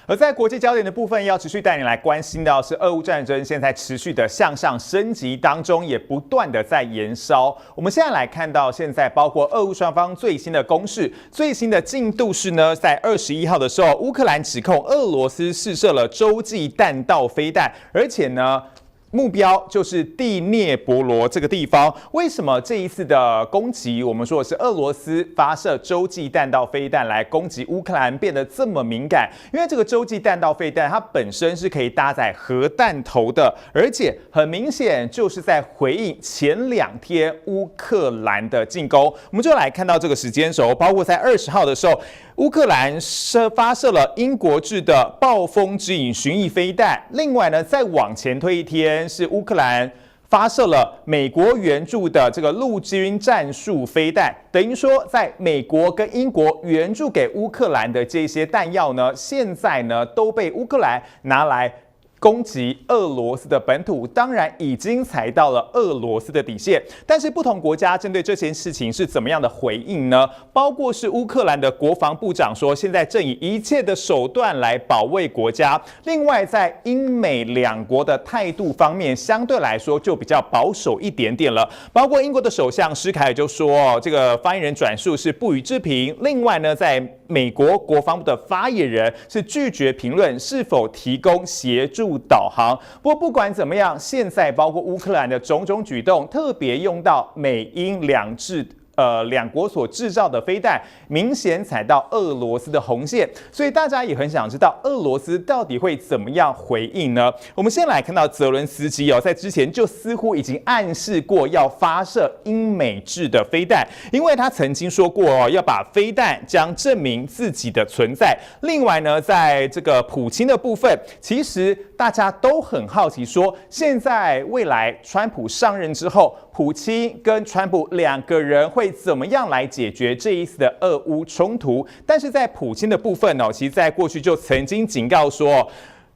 而在国际焦点的部分，要持续带你来关心到是俄乌战争现在持续的向上升级当中，也不断的在延烧。我们现在来看到，现在包括俄乌双方最新的攻势，最新的进度是呢，在21号的时候，乌克兰指控俄罗斯试射了洲际弹道飞弹，而且呢，目标就是第聂伯罗这个地方。为什么这一次的攻击，我们说的是俄罗斯发射洲际弹道飞弹来攻击乌克兰，变得这么敏感？因为这个洲际弹道飞弹它本身是可以搭载核弹头的，而且很明显就是在回应前2天乌克兰的进攻。我们就来看到这个时间轴，包括在20号的时候，乌克兰发射了英国制的暴风之影巡弋飞弹。另外呢，再往前推一天，是乌克兰发射了美国援助的这个陆军战术飞弹。等于说，在美国跟英国援助给乌克兰的这些弹药呢，现在呢都被乌克兰拿来攻击俄罗斯的本土，当然已经踩到了俄罗斯的底线。但是不同国家针对这件事情是怎么样的回应呢？包括是乌克兰的国防部长说，现在正以一切的手段来保卫国家。另外，在英美两国的态度方面，相对来说就比较保守一点点了。包括英国的首相施凯尔就说，这个发言人转述是不予置评。另外呢，在美国国防部的发言人是拒绝评论是否提供协助导航。不过不管怎么样，现在包括乌克兰的种种举动，特别用到美英两国所制造的飞弹，明显踩到俄罗斯的红线，所以大家也很想知道俄罗斯到底会怎么样回应呢？我们先来看到泽伦斯基在之前就似乎已经暗示过要发射英美制的飞弹，因为他曾经说过要把飞弹将证明自己的存在。另外呢，在这个普京的部分，其实大家都很好奇说，现在未来川普上任之后，普京跟川普2个人会怎么样来解决这一次的俄乌冲突？但是在普京的部分其实在过去就曾经警告说，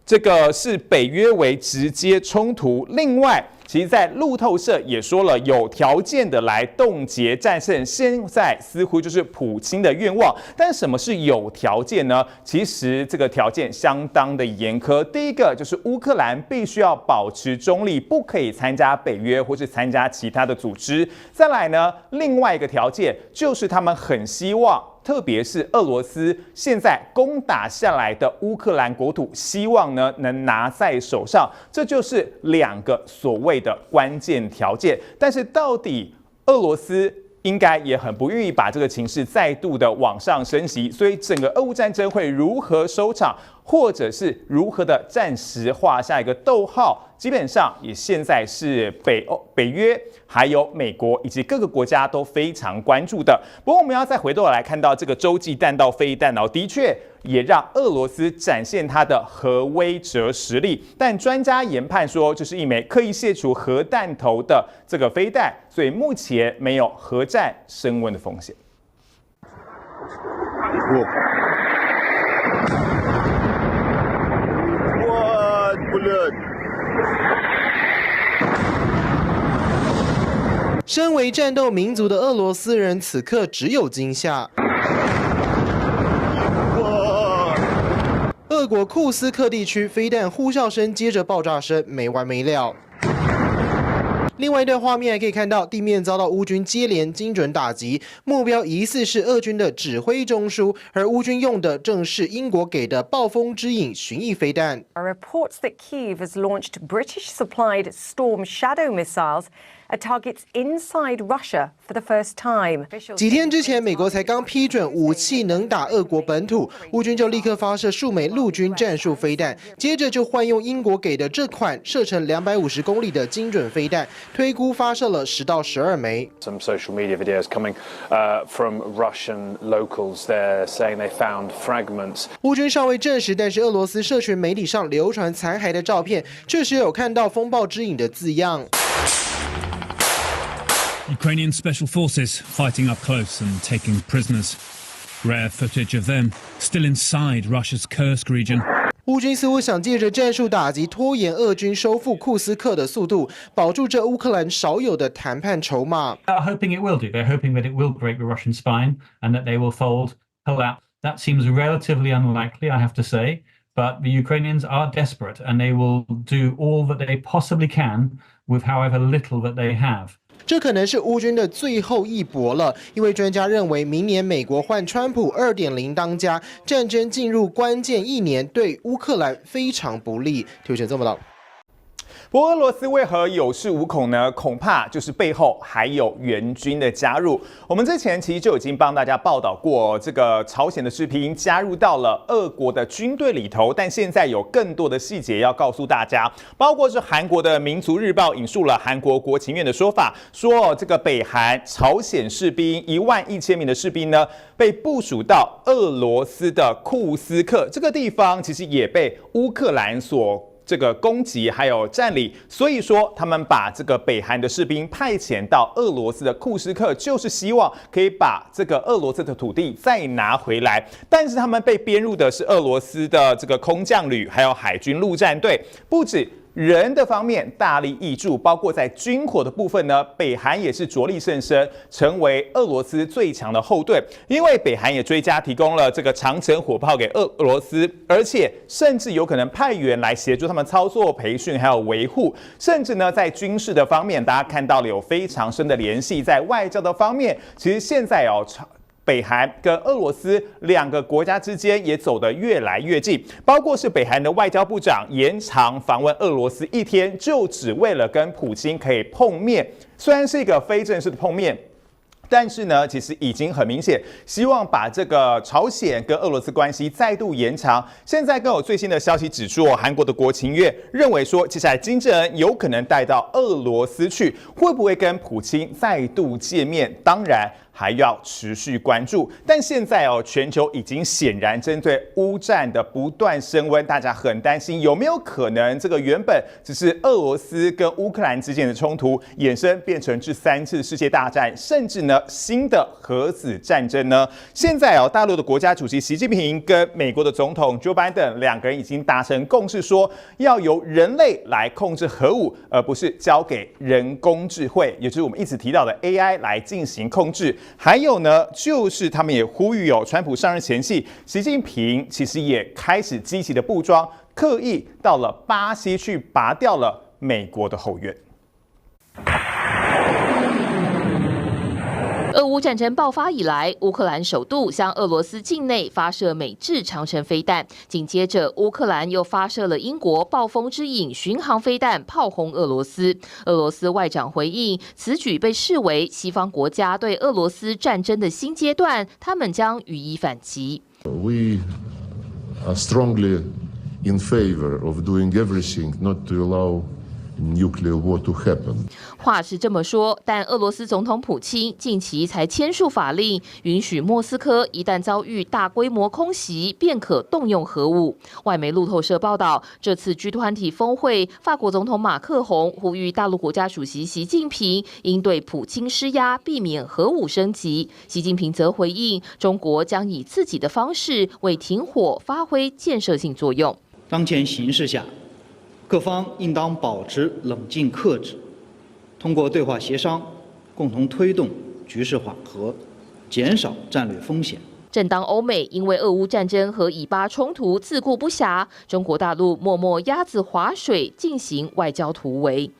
这个是北约为直接冲突。另外，其实在路透社也说了，有条件的来冻结战胜，现在似乎就是普京的愿望。但什么是有条件呢？其实这个条件相当的严苛。第一个就是乌克兰必须要保持中立，不可以参加北约或是参加其他的组织。再来呢，另外一个条件就是他们很希望，特别是俄罗斯现在攻打下来的乌克兰国土，希望呢能拿在手上，这就是2个所谓的关键条件。但是到底俄罗斯应该也很不愿意把这个情势再度的往上升级，所以整个俄乌战争会如何收场，或者是如何的暂时画下一个逗号，基本上也现在是北约还有美国以及各个国家都非常关注的。不过我们要再回头来看到这个洲际弹道飞弹的确也让俄罗斯展现它的核威慑实力，但专家研判说，这是一枚刻意卸除核弹头的这个飞弹，所以目前没有核战升温的风险。身为战斗民族的俄罗斯人，此刻只有惊吓。俄国库斯克地区飞弹呼啸声接着爆炸声，没完没了。另外一段画面还可以看到，地面遭到乌军接连精准打击，目标疑似是俄军的指挥中枢，而乌军用的正是英国给的暴风之影巡弋飞弹。Reports that Kyiv has launched British-supplied Storm Shadow missiles at targets inside Russia for the first time. 几天之前，美国才刚批准武器能打俄国本土，乌军就立刻发射数枚陆军战术飞弹，接着就换用英国给的这款射程250公里的精准飞弹，推估发射了10到12枚。Some social media videos coming from Russian locals. They're saying they found fragments. 乌军尚未证实，但是俄罗斯社群媒体上流传残骸的照片，确实有看到风暴之影的字样。Ukrainian special forces fighting up close and taking prisoners. Rare footage of them still inside Russia's Kursk region. 乌军似乎想借着战术打击拖延俄军收复库斯克的速度，保住这乌克兰少有的谈判筹码。Hoping it will do. They're hoping that it will break the Russian spine and that they will pull out. That seems relatively unlikely, I have to say. But the Ukrainians are desperate, and they will do all that they possibly can with however little that they have. 这可能是乌军的最后一搏了，因为专家认为，明年美国换川普2.0当家，战争进入关键1年，对乌克兰非常不利。推选这么到。不过，俄罗斯为何有恃无恐呢？恐怕就是背后还有援军的加入。我们之前其实就已经帮大家报道过，这个朝鲜的士兵加入到了俄国的军队里头，但现在有更多的细节要告诉大家，包括是韩国的《民族日报》引述了韩国国情院的说法，说这个北韩朝鲜士兵11000名的士兵呢，被部署到俄罗斯的库斯克这个地方，其实也被乌克兰所这个攻击还有占领，所以说他们把这个北韩的士兵派遣到俄罗斯的库斯克，就是希望可以把这个俄罗斯的土地再拿回来。但是他们被编入的是俄罗斯的这个空降旅，还有海军陆战队，不止人的方面大力挹注，包括在军火的部分呢，北韩也是着力甚深，成为俄罗斯最强的后盾。因为北韩也追加提供了这个长城火炮给俄罗斯，而且甚至有可能派员来协助他们操作、培训还有维护，甚至呢在军事的方面，大家看到了有非常深的联系。在外交的方面，其实现在北韩跟俄罗斯2个国家之间也走得越来越近，包括是北韩的外交部长延长访问俄罗斯1天，就只为了跟普京可以碰面。虽然是一个非正式的碰面，但是呢，其实已经很明显，希望把这个朝鲜跟俄罗斯关系再度延长。现在更有最新的消息指出，韩国的国情院认为说，接下来金正恩有可能带到俄罗斯去，会不会跟普京再度见面？当然还要持续关注。但现在全球已经显然针对乌战的不断升温，大家很担心有没有可能这个原本只是俄罗斯跟乌克兰之间的冲突，衍生变成第3次世界大战，甚至呢新的核子战争呢？现在大陆的国家主席习近平跟美国的总统 Joe Biden 2个人已经达成共识，说要由人类来控制核武，而不是交给人工智慧，也就是我们一直提到的 AI 来进行控制。还有呢，就是他们也呼吁川普上任前夕，习近平其实也开始积极的布装，刻意到了巴西去拔掉了美国的后院。俄乌战争爆发以来，乌克兰首度向俄罗斯境内发射美制长程飞弹，紧接着乌克兰又发射了英国暴风之影巡航飞弹炮轰俄罗斯。俄罗斯外长回应，此举被视为西方国家对俄罗斯战争的新阶段，他们将予以反击。We are strongly in favor of doing everything not to allow nuclear war to happen. 话是这么说，但俄罗斯总统普京近期才签署法令，允许莫斯科一旦遭遇大规模空袭，便可动用核武。外媒路透社报道，这次 G20 峰会，法国总统马克宏呼吁大陆国家主席习近平应对普京施压，避免核武升级。习近平则回应，中国将以自己的方式为停火发挥建设性作用。当前形势下，各方应当保持冷静克制，通过对话协商，共同推动局势缓和，减少战略风险。正当欧美因为俄乌战争和以巴冲突自顾不暇，中国大陆默默鸭子划水，进行外交突围。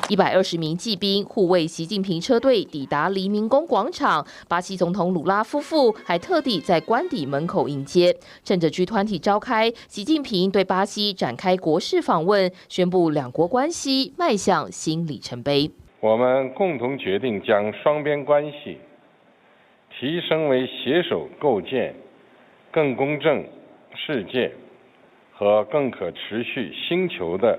120名骑兵护卫习近平车队抵达黎明宫广场，巴西总统鲁拉夫妇还特地在官邸门口迎接。趁着G20召开，习近平对巴西展开国事访问，宣布两国关系迈向新里程碑。我们共同决定将双边关系提升为携手构建更公正世界和更可持续星球的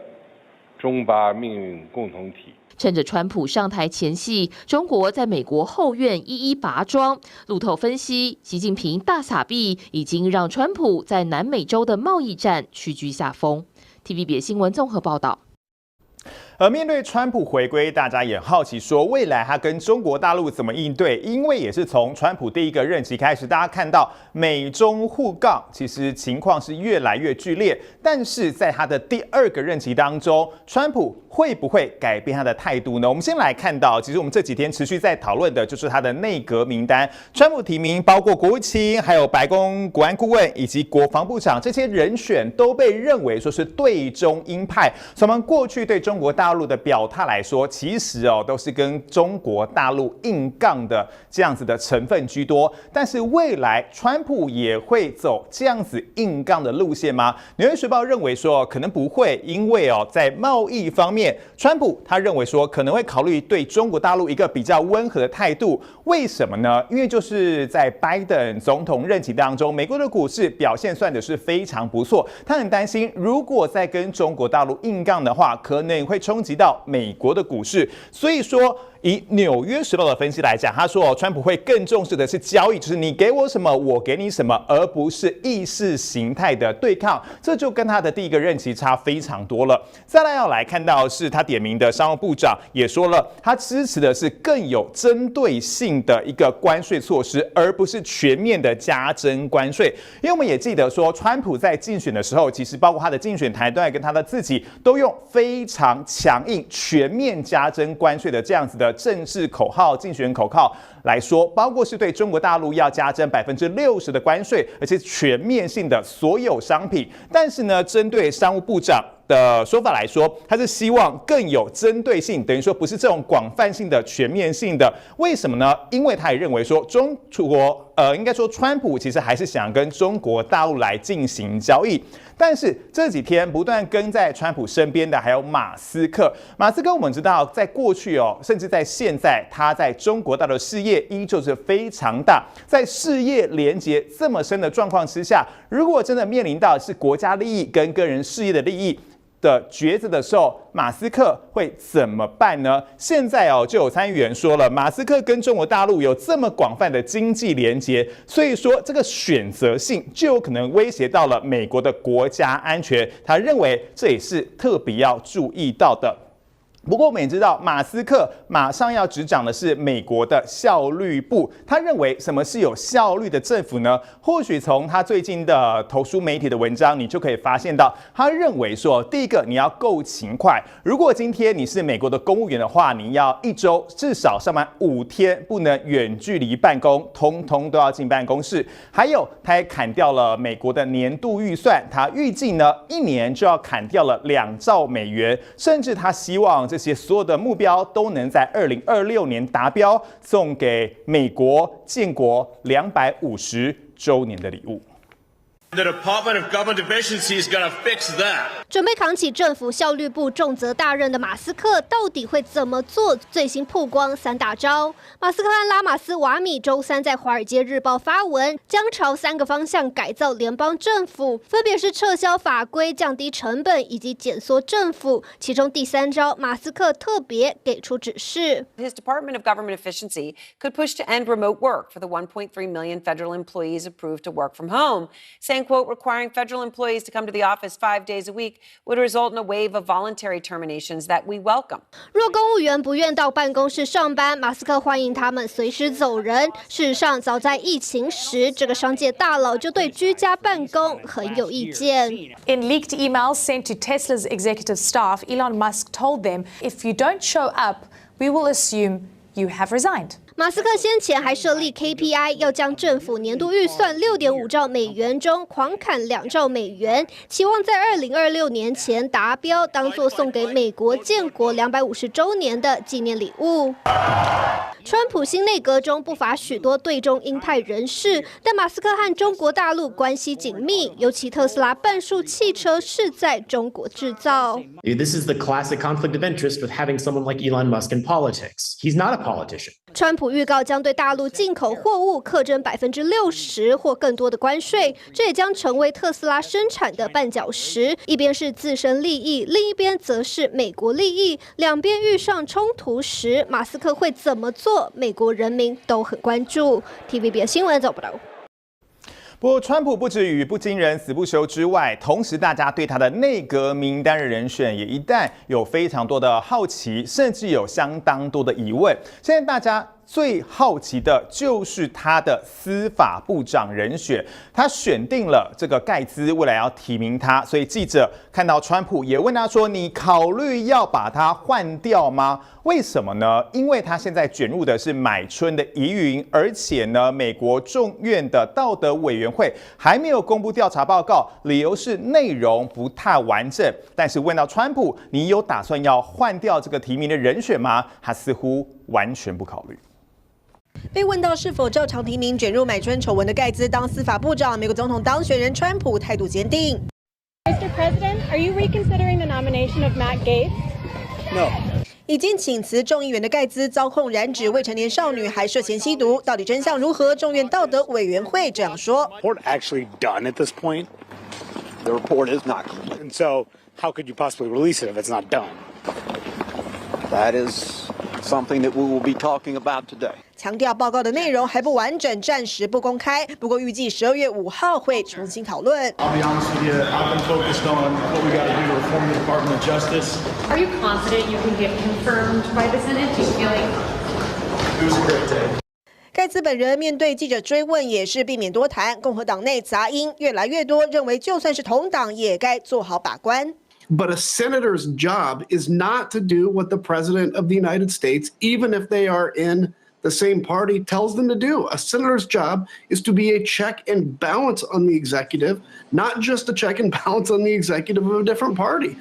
中巴命运共同体。趁着川普上台前夕，中国在美国后院一一拔桩。路透分析，习近平大撒币已经让川普在南美洲的贸易战屈居下风。TVB 新闻综合报道。而面对川普回归，大家也好奇说，未来他跟中国大陆怎么应对？因为也是从川普第一个任期开始，大家看到美中互杠，其实情况是越来越剧烈。但是在他的第二个任期当中，川普会不会改变他的态度呢？我们先来看到，其实我们这几天持续在讨论的就是他的内阁名单。川普提名包括国务卿、还有白宫国安顾问以及国防部长，这些人选都被认为说是对中鹰派。从我们过去对中国大陆的表态来说，其实都是跟中国大陆硬杠的这样子的成分居多。但是未来川普也会走这样子硬杠的路线吗？纽约时报认为说可能不会，因为在贸易方面，川普他认为说可能会考虑对中国大陆一个比较温和的态度。为什么呢？因为就是在拜登总统任期当中，美国的股市表现算的是非常不错。他很担心，如果再跟中国大陆硬杠的话，可能会冲击到美国的股市。所以说，以纽约时报的分析来讲，他说川普会更重视的是交易，就是你给我什么，我给你什么，而不是意识形态的对抗。这就跟他的第一个任期差非常多了。再来要来看到是他点名的商务部长也说了，他支持的是更有针对性的一个关税措施，而不是全面的加征关税。因为我们也记得说，川普在竞选的时候，其实包括他的竞选团队跟他的自己，都用非常强硬、全面加征关税的这样子的政治口号、竞选口号来说，包括是对中国大陆要加征60%的关税，而且全面性的所有商品。但是呢，针对商务部长的说法来说，他是希望更有针对性，等于说不是这种广泛性的、全面性的。为什么呢？因为他也认为说，应该说川普其实还是想跟中国大陆来进行交易。但是这几天不断跟在川普身边的还有马斯克。马斯克我们知道，在过去甚至在现在，他在中国大陆的事业依旧是非常大。在事业连结这么深的状况之下，如果真的面临到是国家利益跟个人事业的利益的抉择的时候，马斯克会怎么办呢？现在就有参议员说了，马斯克跟中国大陆有这么广泛的经济连结，所以说这个选择性就有可能威胁到了美国的国家安全。他认为这也是特别要注意到的。不过我们也知道，马斯克马上要执掌的是美国的效率部。他认为什么是有效率的政府呢？或许从他最近的投书媒体的文章，你就可以发现到，他认为说，第一个你要够勤快。如果今天你是美国的公务员的话，你要一周至少上班5天，不能远距离办公，通通都要进办公室。还有，他也砍掉了美国的年度预算，他预计呢1年就要砍掉了$2兆，甚至他希望这些所有的目标都能在2026年达标，送给美国建国250周年的礼物。The Department of Government Efficiency is going to fix that. 准备扛起政府效率部重责大任的马斯克，到底会怎么做？最新曝光3大招。马斯克和拉马斯瓦米周三在《华尔街日报》发文，将朝3个方向改造联邦政府，分别是撤销法规、降低成本以及减缩政府。其中第3招，马斯克特别给出指示。His Department of Government Efficiency could push to end remote work for the 1.3 million federal employees approved to work from home, saying, quote, requiring federal employees to come to the office 5 days a week would result in a wave of voluntary terminations that we welcome. 若公务员不愿到办公室上班，马斯克欢迎他们随时走人。事实上，早在疫情时，这个商界大佬就对居家办公很有意见。In leaked emails sent to Tesla's executive staff, Elon Musk told them, if you don't show up, we will assume you have resigned. 马斯克先前还设立 KPI， 要将政府年度预算$6.5兆中狂砍$2兆，期望在2026年前达标，当作送给美国建国250周年的纪念礼物。川普新内阁中不乏许多对中鹰派人士，但马斯克和中国大陆关系紧密，尤其特斯拉半数汽车是在中国制造。This is the classic conflict of interest with having someone like Elon Musk in politics. He's not a politician. 川普预告将对大陆进口货物课征60%或更多的关税，这也将成为特斯拉生产的绊脚石。一边是自身利益，另一边则是美国利益，两边遇上冲突时，马斯克会怎么做？美国人民都很关注。TVB 新闻走不到。不过，川普不止语不惊人死不休之外，同时大家对他的内阁名单人选也一旦有非常多的好奇，甚至有相当多的疑问。现在大家最好奇的就是他的司法部长人选，他选定了这个盖茨，未来要提名他，所以记者看到川普也问他说：“你考虑要把他换掉吗？”为什么呢？因为他现在卷入的是买春的疑云，而且呢，美国众院的道德委员会还没有公布调查报告，理由是内容不太完整。但是问到川普，你有打算要换掉这个提名的人选吗？他似乎完全不考虑。被问到是否照常提名卷入买春丑闻的盖茨当司法部长，美国总统当选人川普态度坚定。Mr. President, are you reconsidering the nomination of Matt Gaetz? No. 已经请辞众议员的盖茨遭控染指未成年少女，还涉嫌吸毒，到底真相如何？众院道德委员会这样说。Report actually done at this point? The report is not complete. And so, how could you possibly release it if it's not done? That is something that we will be talking about today. 强调报告的内容还不完整，暂时不公开。不过预计12月5号会重新讨论。I'll be honest with you, I've been focused on what we got to do to reform the Department of Justice. Are you confident you can get confirmed by the Senate? Do you feel like it was a great day? 盖茨本人面对记者追问也是避免多谈。共和党内杂音越来越多，认为就算是同党也该做好把关。But a senator's job is not to do what the president of the United States, even if they are in the same party, tells them to do. A senator's job is to be a check and balance on the executive, not just a check and balance on the executive of a different party.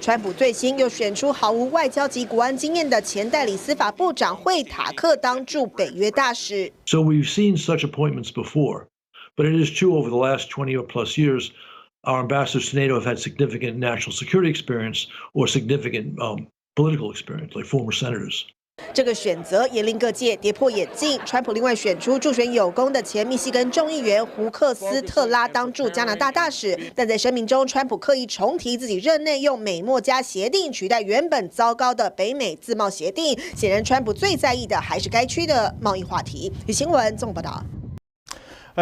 川普最新又选出毫无外交及国安经验的前代理司法部长惠塔克当驻北约大使。So we've seen such appointments before, but it is true over the last 20 or plus years, our ambassadors to NATO have had significant national security experience or significant political experience, like former senators. 这个选择也令各界跌破眼镜。川普另外选出助选有功的前密西根众议员胡克斯特拉当驻加拿大大使，但在声明中，川普刻意重提自己任内用美墨加协定取代原本糟糕的北美自贸协定。显然，川普最在意的还是该区的贸易话题。以新闻综合报道。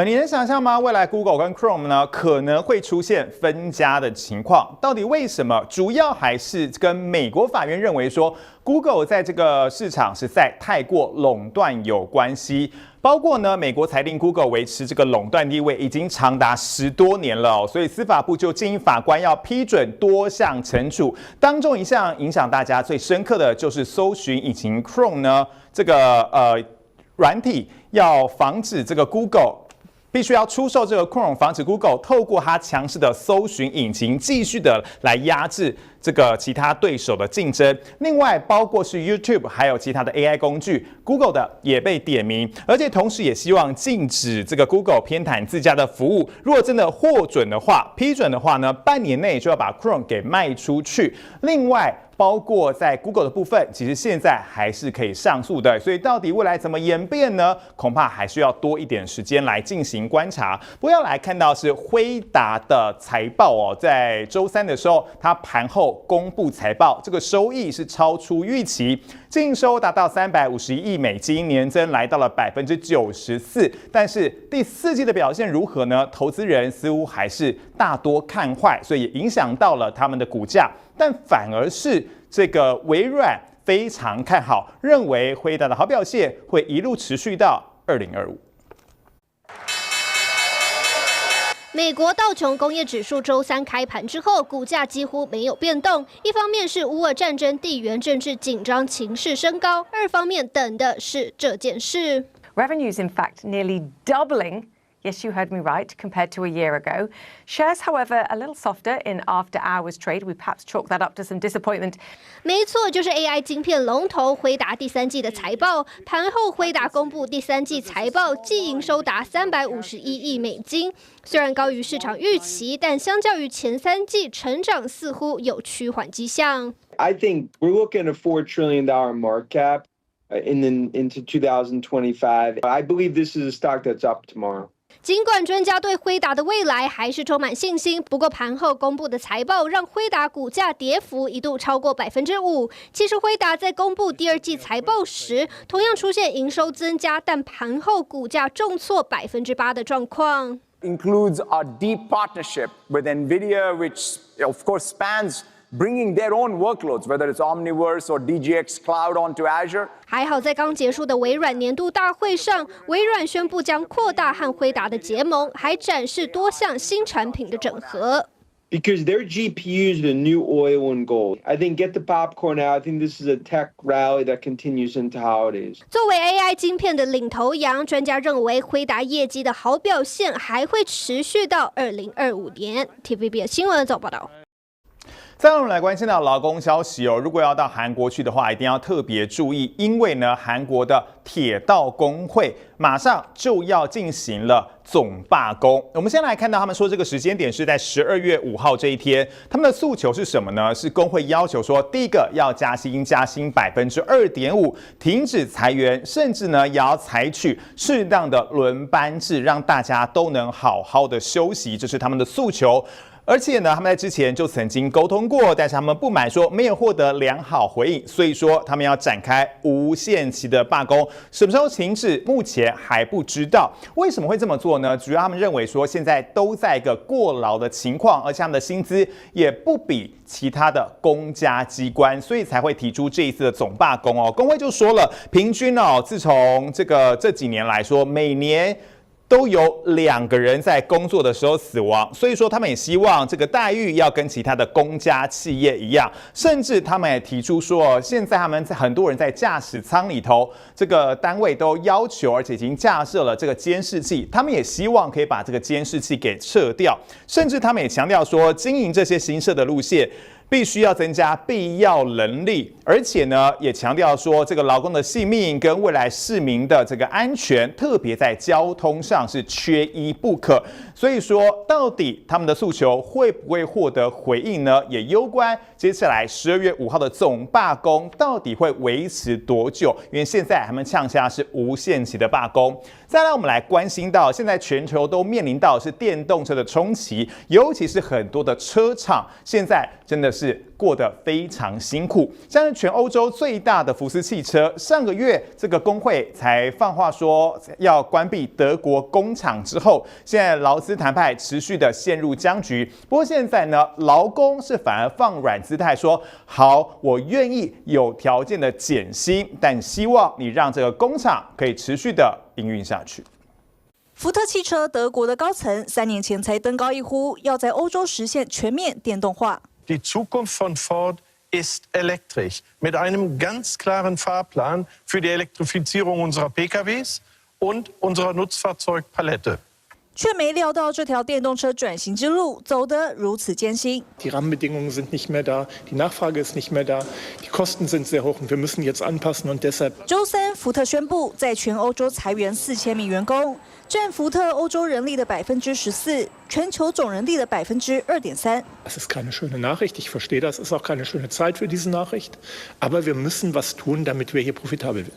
你能想象吗？未来 Google 跟 Chrome 呢可能会出现分家的情况，到底为什么？主要还是跟美国法院认为说 Google 在这个市场实在太过垄断有关系。包括呢，美国裁定 Google 维持这个垄断地位已经长达10多年了哦，所以司法部就建议法官要批准多项惩处，当中一项影响大家最深刻的就是搜寻引擎 Chrome 呢，这个软体要防止这个 Google。必须要出售这个 Chrome， 防止 Google 透过它强势的搜寻引擎继续的来压制这个其他对手的竞争。另外，包括是 YouTube 还有其他的 AI 工具 ，Google 的也被点名，而且同时也希望禁止这个 Google 偏袒自家的服务。如果真的获准的话，批准的话呢，半年内就要把 Chrome 给卖出去。另外，包括在 Google 的部分，其实现在还是可以上诉的，所以到底未来怎么演变呢？恐怕还需要多一点时间来进行观察。不要来看到是辉达的财报哦，在周3的时候，它盘后公布财报，这个收益是超出预期，净收达到351亿美金，年增来到了94%。但是第4季的表现如何呢？投资人似乎还是大多看坏，所以也影响到了他们的股价。但反而是这个微软非常看好，认为辉达的好表现会一路持续到2025。美国道琼工业指数周3开盘之后，股价几乎没有变动。一方面是乌俄战争、地缘政治紧张情势升高，二方面等的是这件事。Revenues, in fact, nearly doubling. Yes, you heard me right, compared to a year ago. Shares, however, a little softer in after-hours trade. We perhaps chalk that up to some disappointment. 没错，就是 AI 晶片龙头辉达第3季的财报。盘后，辉达公布第3季财报，季营收达351亿美金。虽然高于市场预期，但相较于前3季，成长似乎有趋缓迹象。I think we're looking at a $4 trillion market cap into 2025. I believe this is a stock that's up tomorrow. 尽管专家对辉达的未来还是充满信心，不过盘后公布的财报让辉达股价跌幅一度超过5%。其实辉达在公布第2季财报时，同样出现营收增加，但盘后股价重挫8%的状况。includes our deep partnership with NVIDIA, which of course spans bringing their own workloads, whether it's Omniverse or DGX Cloud onto Azure. 还好，在刚结束的微软年度大会上，微软宣布将扩大和辉达的结盟，还展示多项新产品的整合。Because their GPUs are the new oil and gold. I think get the popcorn out. I think this is a tech rally that continues into holidays. 作为 AI 晶片的领头羊，专家认为辉达业绩的好表现还会持续到2025年。TVB 的新闻早报道。再让我们来关心到劳工消息哦，如果要到韩国去的话，一定要特别注意，因为呢，韩国的铁道工会马上就要进行了总罢工。我们先来看到他们说这个时间点是在12月5号这一天，他们的诉求是什么呢？是工会要求说，第一个要加薪2.5%，停止裁员，甚至呢也要采取适当的轮班制，让大家都能好好的休息，这是他们的诉求。而且呢，他们在之前就曾经沟通过，但是他们不满说没有获得良好回应，所以说他们要展开无限期的罢工。什么时候停止，目前还不知道。为什么会这么做呢？主要他们认为说现在都在一个过劳的情况，而且他们的薪资也不比其他的公家机关，所以才会提出这一次的总罢工哦。工会就说了，平均哦，自从这几年来说，每年都有2个人在工作的时候死亡，所以说他们也希望这个待遇要跟其他的公家企业一样，甚至他们也提出说，现在他们很多人在驾驶舱里头，这个单位都要求，而且已经架设了这个监视器，他们也希望可以把这个监视器给撤掉，甚至他们也强调说，经营这些新设的路线必须要增加必要能力，而且呢，也强调说，这个劳工的性命跟未来市民的这个安全，特别在交通上是缺一不可。所以说，到底他们的诉求会不会获得回应呢？也攸关接下来12月5号的总罢工到底会维持多久？因为现在他们呛下是无限期的罢工。再来，我们来关心到，现在全球都面临到是电动车的冲击，尤其是很多的车厂现在真的是过得非常辛苦。像是全欧洲最大的福斯汽车，上个月这个工会才放话说要关闭德国工厂之后，现在劳资谈判持续的陷入僵局。不过现在呢，劳工是反而放软姿态说，好，我愿意有条件的减薪，但希望你让这个工厂可以持续的营运下去。福特汽车德国的高层3年前才登高一呼，要在欧洲实现全面电动化。Die Zukunft von Ford ist elektrisch, mit einem ganz klaren Fahrplan für die Elektrifizierung unserer PKWs und unserer Nutzfahrzeugpalette. 却没料到这条电动车转型之路走得如此艰辛。Die Rahmenbedingungen sind nicht mehr da, die Nachfrage ist nicht mehr da, die Kosten sind sehr hoch und wir müssen jetzt anpassen und deshalb. 周三，福特宣布在全欧洲裁员4000名员工，占福特欧洲人力的14%，全球总人力的2.3%。Das ist keine schöne Nachricht. Ich verstehe das. Ist auch keine schöne Zeit für diese Nachricht. Aber wir müssen was tun, damit wir hier profitabel werden.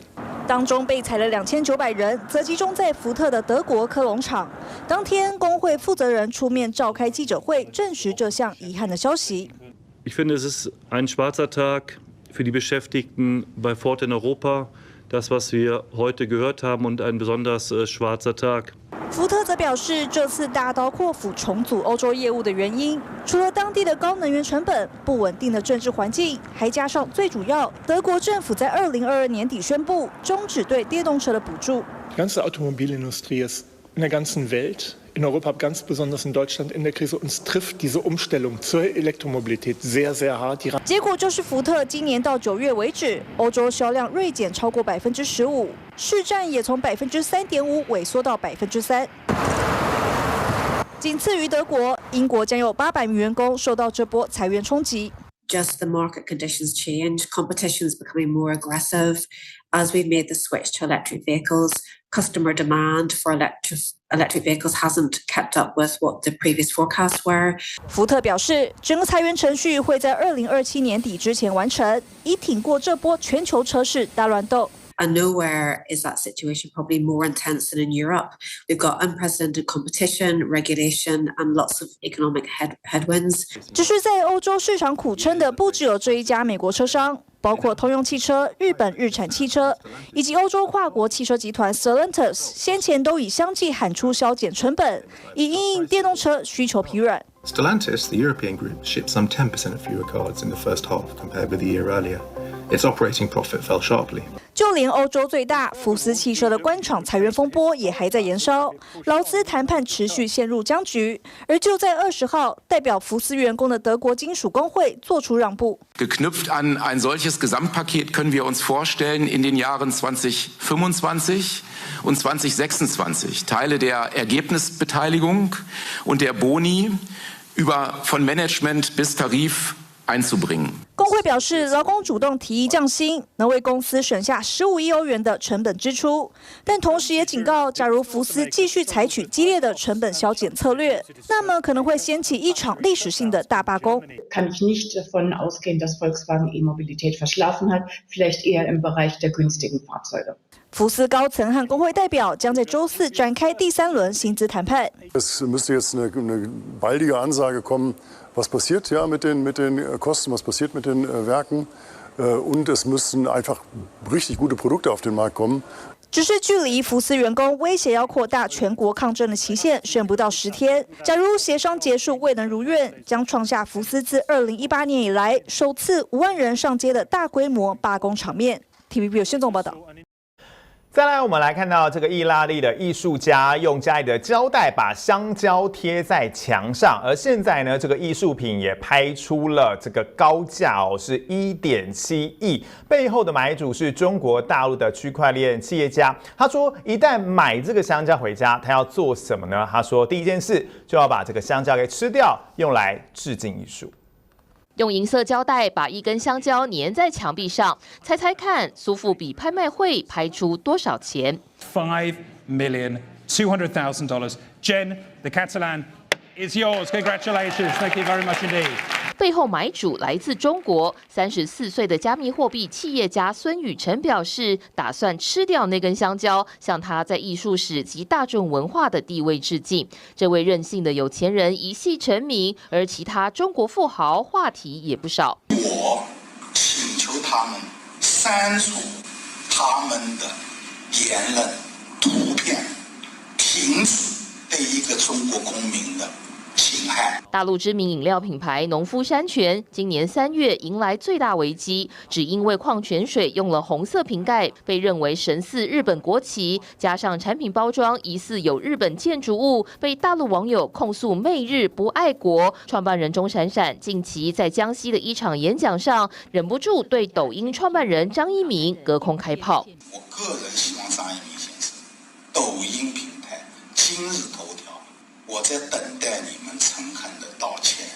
当中被裁了2900人，则集中在福特的德国科隆厂。当天，工会负责人出面召开记者会，证实这项遗憾的消息。Ich finde, es ist ein schwarzer Tag für die Beschäftigten bei Ford in Europa. Das, was wir heute gehört haben, und ein besonders schwarzer Tag. 福特则表示，这次大刀阔斧重组欧洲业务的原因，除了当地的高能源成本、不稳定的政治环境，还加上最主要，德国政府在2022年底宣布终止对电动车的补助。Die ganze Automobilindustrie ist in der ganzen Welt, in Europa, ganz besonders in Deutschland, in der Krise. Uns trifft diese Umstellung zur Elektromobilität sehr, sehr hart. 结果就是福特今年到9月为止，欧洲销量锐减超过15%，市占也从3.5%萎缩到3%。仅次于德国，英国将有800名员工受到这波裁员冲击。Just the market conditions change, competition is becoming more aggressive as we've made the switch to electric vehicles. Customer demand for electric vehicles hasn't kept up with what the previous forecasts were. 福特表示，整个裁员程序会在2027年底之前完成，以挺过这波全球车市大乱斗。And nowhere is that situation probably more intense than in Europe. We've got unprecedented competition, regulation, and lots of economic headwinds. 只是在欧洲市场苦撑的不只有这一家美国车商。 包括通用汽车、日本日产汽车以及欧洲跨国汽车集团 Stellantis， 先前都已相继喊出削减成本，以因应电动车需求疲软。 Stellantis, the European group, shipped some 10% fewer cars in the first half compared with the year earlier. Its operating profit fell sharply. 就连欧洲最大福斯汽车的官场裁员风波也还在延烧，劳资谈判持续陷入僵局。而就在20号，代表福斯员工的德国金属工会做出让步。 Geknüpft an ein solches Gesamtpaket können wir uns vorstellen, in den Jahren 2025 und 2026 Teile der Ergebnisbeteiligung und der Boni von Management bis Tarif einzubringen. 工会表示，劳工主动提议降薪，能为公司省下15亿欧元的成本支出，但同时也警告，假如福斯继续采取激烈的成本削减策略，那么可能会掀起一场历史性的大罢工。Kann ich nicht davon ausgehen, dass Volkswagen E-Mobilität verschlafen hat, vielleicht eher im Bereich der günstigen Fahrzeuge. 福斯高层和工会代表将在周4展开第3轮薪资谈判。Es müsste jetzt eine baldige Ansage kommen, was passiert ja mit den Kosten, was passiert mit den Werken, und es müssen einfach richtig gute Produkte auf den Markt kommen. 只是距离福斯员工威胁要扩大全国抗争的期限剩不到10天。假如协商结束未能如愿，将创下福斯自2018年以来首次5万人上街的大规模罢工场面。TVB 有新总报道。 再来，我们来看到这个意大利的艺术家用家里的胶带把香蕉贴在墙上，而现在呢，这个艺术品也拍出了这个高价哦，是1.7亿，背后的买主是中国大陆的区块链企业家。他说，一旦买这个香蕉回家，他要做什么呢？他说，第一件事就要把这个香蕉给吃掉，用来致敬艺术。 用银色胶带把一根香蕉粘在墙壁上，猜猜看，苏富比拍卖会拍出多少钱$5,200,000. Jen, the Catalan is yours. Congratulations. Thank you very much indeed. 背后买主来自中国，34岁的加密货币企业家孙宇晨表示，打算吃掉那根香蕉，向他在艺术史及大众文化的地位致敬。这位任性的有钱人一夕成名，而其他中国富豪话题也不少。我请求他们删除他们的言论、图片，停止对一个中国公民的 大陆知名饮料品牌农夫山泉今年3月迎来最大危机，只因为矿泉水用了红色瓶盖，被认为神似日本国旗，加上产品包装疑似有日本建筑物，被大陆网友控诉媚日不爱国。创办人钟闪闪近期在江西的一场演讲上，忍不住对抖音创办人张一鸣隔空开炮。我个人希望张一鸣先生，抖音平台、今日头条，我在等待你们诚恳的道歉。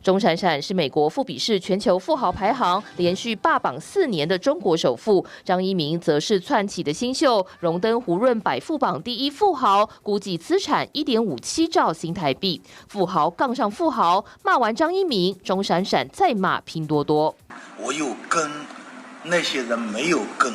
钟闪闪是美国富比士全球富豪排行连续霸榜4年的中国首富，张一鸣则是窜起的新秀，荣登胡润百富榜第1富豪，估计资产1.57兆新台币。富豪杠上富豪，骂完张一鸣，钟闪闪再骂拼多多。我有跟那些人没有跟，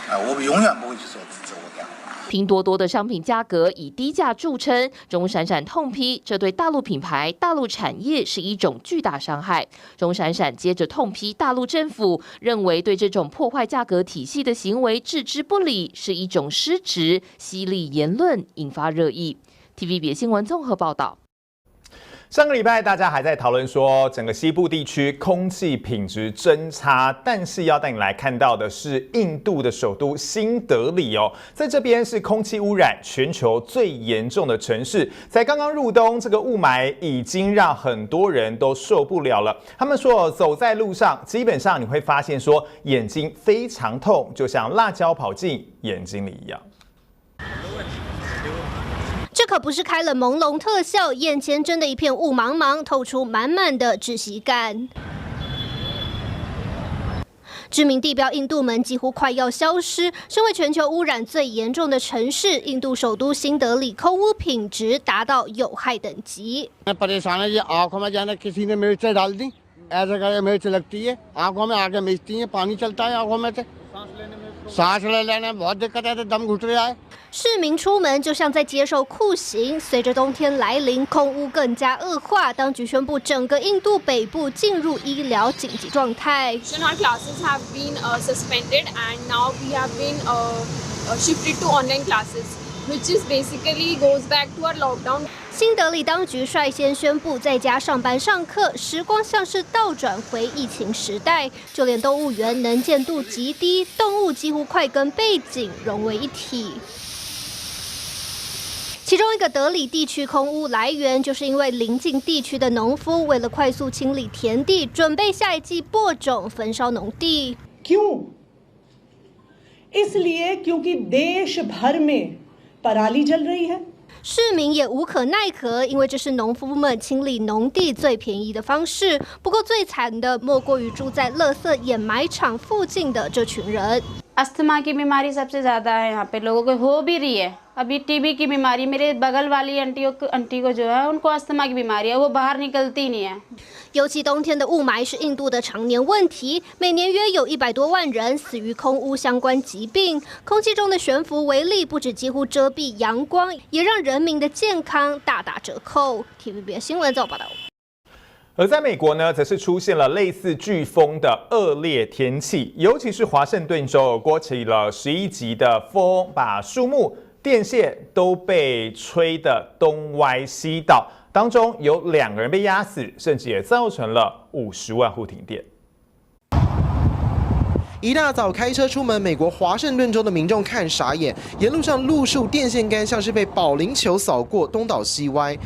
我永远不会去说自我感。 拼多多的商品价格以低价著称，钟闪闪痛批这对大陆品牌、大陆产业是一种巨大伤害。钟闪闪接着痛批大陆政府，认为对这种破坏价格体系的行为置之不理，是一种失职，犀利言论引发热议。TVB 新闻综合报道。 上个礼拜，大家还在讨论说整个西部地区空气品质真差，但是要带你来看到的是印度的首都新德里哦，在这边是空气污染全球最严重的城市。才刚刚入冬，这个雾霾已经让很多人都受不了了。他们说，走在路上，基本上你会发现说眼睛非常痛，就像辣椒跑进眼睛里一样。 这可不是开了朦胧特效，眼前真的一片雾茫茫，透出满满的窒息感。知名地标印度门几乎快要消失。身为全球污染最严重的城市，印度首都新德里空污品质达到有害等级。ऐसे करके मिर्च लगती है, आंखों में आगे मिचती है, पानी चलता है आंखों में से, सांस लेने में बहुत दिक्कत है, दम घुट रहा है。市民出门就像在接受酷刑。随着冬天来临，空污更加恶化，当局宣布整个印度北部进入医疗紧急状态。Our classes have been suspended, and now we have been shifted to online classes, which is basically goes back to our lockdown. 新德里当局率先宣布在家上班上课，时光像是倒转回疫情时代，就连动物园能见度极低，动物几乎快跟背景融为一体。其中一个德里地区空污来源，就是因为邻近地区的农夫为了快速清理田地，准备下一季播种，焚烧农地。क्यों? इसलिए क्योंकि देश भर में पराली जल रही है。市民也无可奈何，因为这是农夫们清理农地最便宜的方式。不过最惨的莫过于住在垃圾掩埋场附近的这群人。अस्थमा की बीमारी सबसे ज़्यादा है यहाँ पे लोगों को हो भी रही है। अभी टीबी की बीमारी मेरे बगल वाली आंटी को जो है उनको अस्थमा की बीमारी है, वो बाहर निकलती नहीं है। 尤其冬天的雾霾是印度的常年问题，每年约有100多万人死于空污相关疾病。空气中的悬浮微粒不止几乎遮蔽阳光，也让人民的健康大打折扣。TVB 新闻做报道。而在美国呢，则是出现了类似飓风的恶劣天气，尤其是华盛顿州刮起了11级的风，把树木、电线都被吹得东歪西倒，当中有2个人被压死，甚至也造成了50万户停电。一大早开车出门，美国华盛顿州的民众看傻眼，沿路上路树、电线杆像是被保龄球扫过，东倒西歪。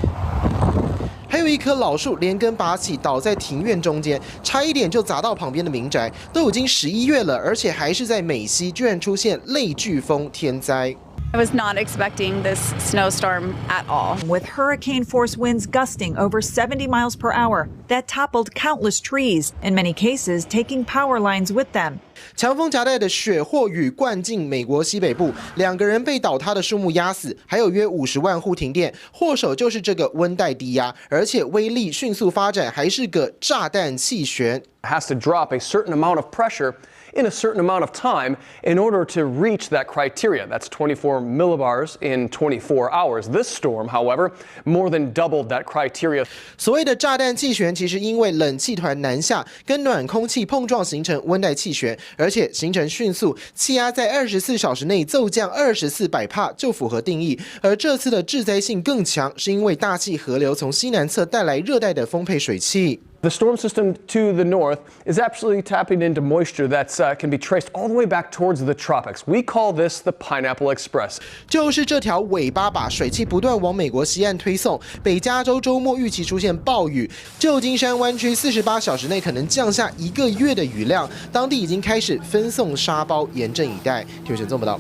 还有一棵老树连根拔起，倒在庭院中间，差一点就砸到旁边的民宅。都已经11月了，而且还是在美西，居然出现类飓风天灾。I was not expecting this snowstorm at all. With hurricane-force winds gusting over 70 miles per hour, that toppled countless trees, in many cases taking power lines with them. 强风夹带的雪或雨灌进美国西北部，2个人被倒塌的树木压死，还有约50万户停电。祸首就是这个温带低压，而且威力迅速发展，还是个炸弹气旋。Has to drop a certain amount of pressure in a certain amount of time in order to reach that criteria. That's 24 millibars in 24 hours. This storm, however, more than doubled that criteria. 所谓的炸弹气旋，其实因为冷气团南下，跟暖空气碰撞形成温带气旋，而且形成迅速，气压在24小时内骤降24%，就符合定义。而这次的致灾性更强，是因为大气河流从西南侧带来热带的丰沛水汽。The storm system to the north is absolutely tapping into moisture that can be traced all the way back towards the tropics. We call this the Pineapple Express. 就是这条尾巴把水汽不断往美国西岸推送。北加州周末预期出现暴雨，旧金山湾区48小时内可能降下1个月的雨量，当地已经开始分送沙包，严阵以待。听众做不到。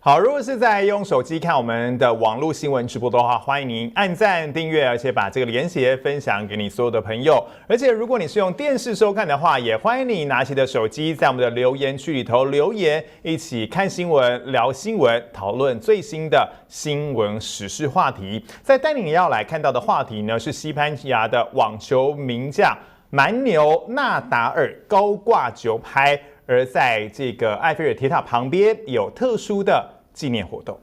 好，如果是在用手机看我们的网络新闻直播的话，欢迎您按赞、订阅，而且把这个连结分享给你所有的朋友。而且如果你是用电视收看的话，也欢迎你拿起的手机，在我们的留言区里头留言，一起看新闻、聊新闻、讨论最新的新闻时事话题。在带领要来看到的话题呢，是西班牙的网球名将蛮牛纳达尔高挂9拍。而在这个埃菲尔铁塔旁边有特殊的纪念活动。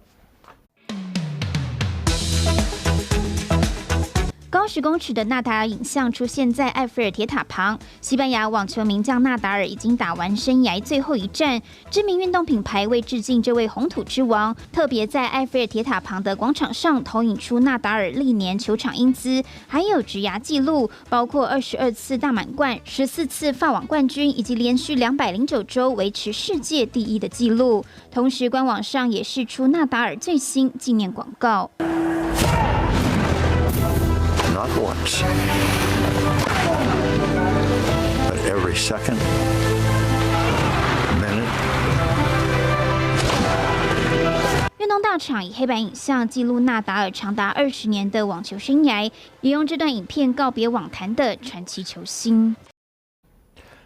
高10公尺的纳达尔影像出现在埃菲尔铁塔旁。西班牙网球名将纳达尔已经打完生涯最后一战。知名运动品牌为致敬这位红土之王，特别在埃菲尔铁塔旁的广场上投影出纳达尔历年球场英姿，还有职涯纪录，包括22次大满贯、14次法网冠军，以及连续209周维持世界第1的纪录。同时，官网上也释出纳达尔最新纪念广告。Not once, but every second, minute. 运动大厂以黑白影像记录纳达尔长达20年的网球生涯，也用这段影片告别网坛的传奇球星。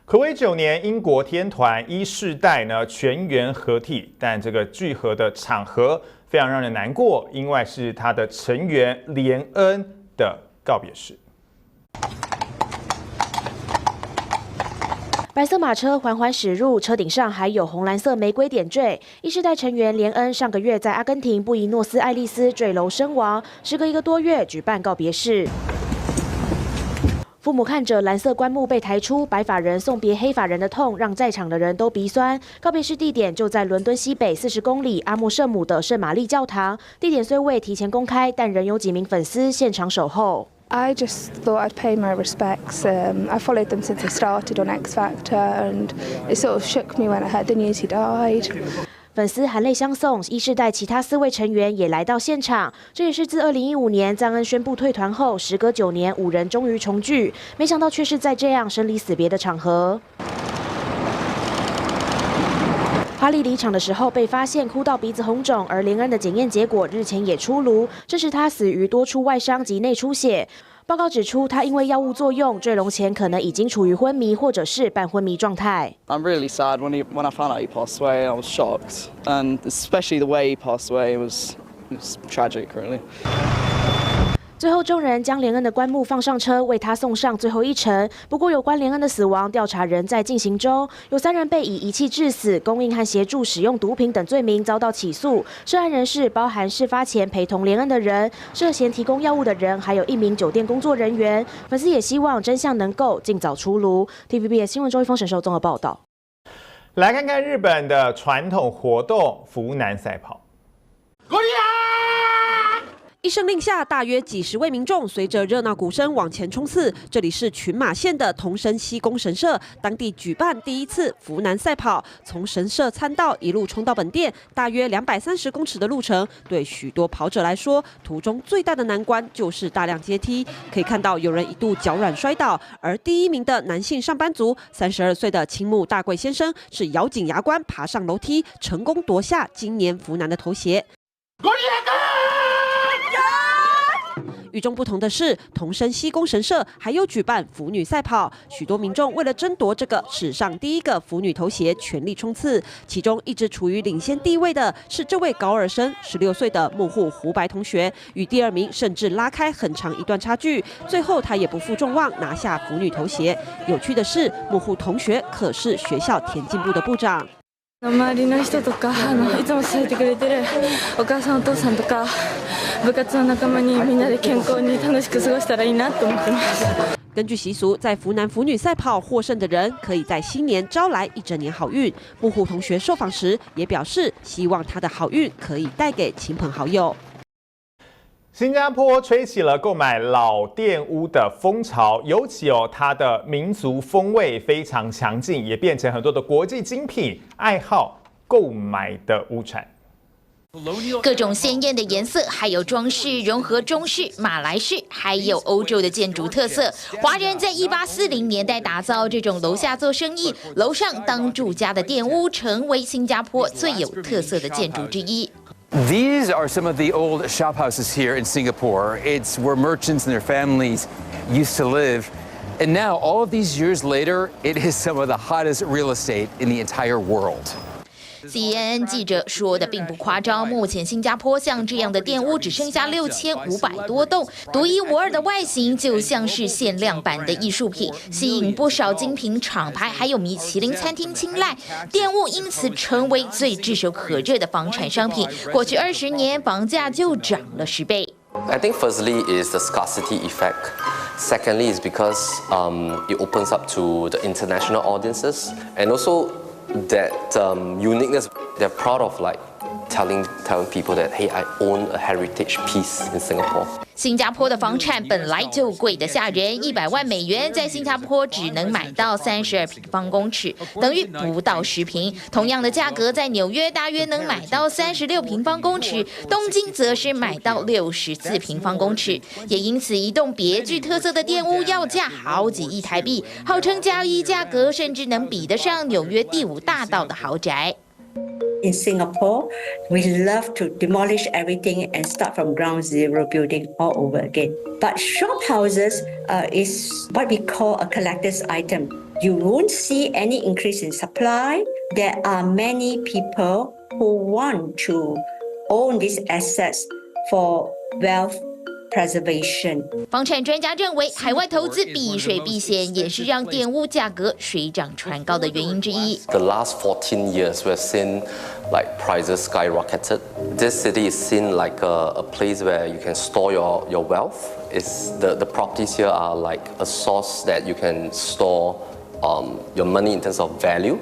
暌违9年，英国天团1世代呢全员合体，但这个聚合的场合非常让人难过，因为是他的成员连恩的告别式。白色马车缓缓驶入，车顶上还有红蓝色玫瑰点缀。一世代成员连恩上个月在阿根廷布宜诺斯艾利斯坠楼身亡，时隔1个多月举办告别式。父母看着蓝色棺木被抬出，白发人送别黑发人的痛，让在场的人都鼻酸。告别式地点就在伦敦西北40公里阿莫圣母的圣玛丽教堂。地点虽未提前公开，但仍有几名粉丝现场守候。I just thought I'd pay my respects. I followed them since they started on X Factor, and it sort of shook me when I heard the news he died. 粉丝含泪相送，一世代其他4位成员也来到现场。这也是自2015年赞恩宣布退团后，时隔9年5人终于重聚，没想到却是在这样生离死别的场合。哈利离场的时候被发现哭到鼻子红肿，而连恩的检验结果日前也出炉，证实他死于多处外伤及内出血。报告指出，他因为药物作用，坠楼前可能已经处于昏迷或者是半昏迷状态。I'm really sad when I found out he passed away. I was shocked, and especially the way he passed away was tragic, really. 最后，众人将连恩的棺木放上车，为他送上最后一程。不过，有关连恩的死亡调查仍在进行中，有3人被以遗弃致死、供应和协助使用毒品等罪名遭到起诉。涉案人士包含事发前陪同连恩的人、涉嫌提供药物的人，还有1名酒店工作人员。粉丝也希望真相能够尽早出炉。TVBS 新闻周一峰、沈寿综合报道。来看看日本的传统活动——扶南赛跑。一声令下，大约几10位民众随着热闹鼓声往前冲刺。这里是群马县的桐生西宫神社，当地举办第一次扶南赛跑，从神社参道一路冲到本店，大约230公尺的路程。对许多跑者来说，途中最大的难关就是大量阶梯。可以看到有人一度脚软摔倒，而第1名的男性上班族，32岁的青木大贵先生，是咬紧牙关爬上楼梯，成功夺下今年扶南的头衔。与众不同的是，桐生西宫神社还有举办腐女赛跑，许多民众为了争夺这个史上第1个腐女头衔，全力冲刺。其中一直处于领先地位的是这位高二生，16岁的木户胡白同学，与第2名甚至拉开很长一段差距。最后他也不负众望，拿下腐女头衔。有趣的是，木户同学可是学校田径部的部长。周りの人とかいつも支えてくれてるお母さんお父さんとか部活の仲間にみんなで健康に楽しく過ごしたらいいなと思ってます。根据习俗，在扶南腐女赛跑获胜的人，可以在新年招来1整年好运。木户同学受访时也表示，希望他的好运可以带给亲朋好友。新加坡吹起了购买老店屋的风潮，尤其它的民族风味非常强劲，也变成很多的国际精品爱好购买的屋产。各种鲜艳的颜色，还有装饰融合中式、马来式，还有欧洲的建筑特色。华人在1840年代打造这种楼下做生意、楼上当住家的店屋，成为新加坡最有特色的建筑之一。These are some of the old shop houses here in Singapore. It's where merchants and their families used to live. And now, all of these years later, it is some of the hottest real estate in the entire world. CNN 记者说的并不夸张，目前新加坡像这样的店屋只剩下6500多栋，独一无二的外形就像是限量版的艺术品，吸引不少精品厂牌还有米其林餐厅青睐。店屋因此成为最炙手可热的房产商品，过去20年房价就涨了10倍。I think firstly is the scarcity effect. Secondly is because it opens up to the international audiences, and also that uniqueness. They're proud of like telling people that, hey, I own a heritage piece in Singapore. 新加坡的房产本来就贵得吓人，100万美元在新加坡只能买到32平方公尺，等于不到10平。同样的价格在纽约大约能买到36平方公尺，东京则是买到64平方公尺。也因此，一栋别具特色的店屋要价好几亿台币，号称交易价格甚至能比得上纽约第5大道的豪宅。In Singapore, we love to demolish everything and start from ground zero, building all over again. But shop houses is what we call a collector's item. You won't see any increase in supply. There are many people who want to own these assets for wealth preservation. 房产专家认为，海外投资避税避险也是让玷污价格水涨船高的原因之一。The last 14 years, we've seen like prices skyrocketed. This city is seen like a place where you can store your wealth. The properties here are like a source that you can store your money in terms of value.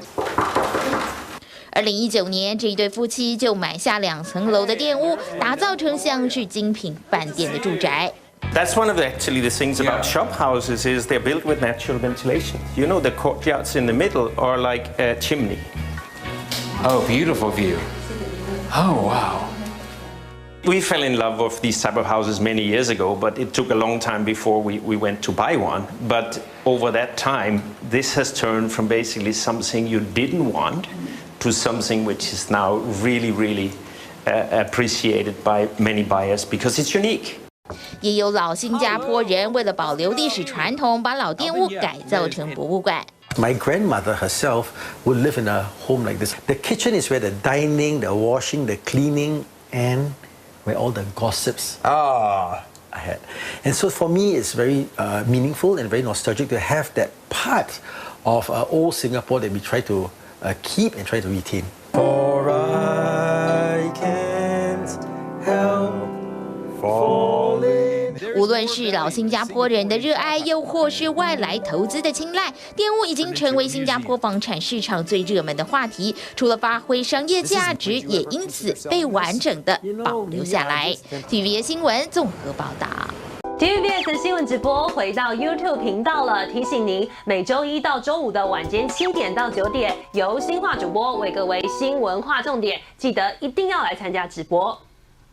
2019年，这一对夫妻就买下2层楼的店屋，打造成像是精品饭店的住宅。That's one of the things about shop houses is they're built with natural ventilation. You know, the courtyards in the middle are like a chimney. Oh, beautiful view. Oh, wow. We fell in love with these type of houses many years ago, but it took a long time before we went to buy one. But over that time, this has turned from basically something you didn't want to something which is now really, really appreciated by many buyers because it's unique. 也有老新加坡人为了保留历史传统，把老店屋改造成博物馆。My grandmother herself would live in a home like this. The kitchen is where the dining, the washing, the cleaning, and where all the gossips I had. And so for me, it's very meaningful and very nostalgic to have that part of old Singapore that we try to keep and try to retain. For I can't help falling. 无论是老新加坡人的热爱，又或是外来投资的青睐，店屋已经成为新加坡房产市场最热门的话题。除了发挥商业价值，也因此被完整的保留下来。TVBS 新闻综合报道。TVBS 新闻直播回到 YouTube 频道了，提醒您每周1到周5的晚间7点到9点，由新化主播为各位新闻划重点，记得一定要来参加直播。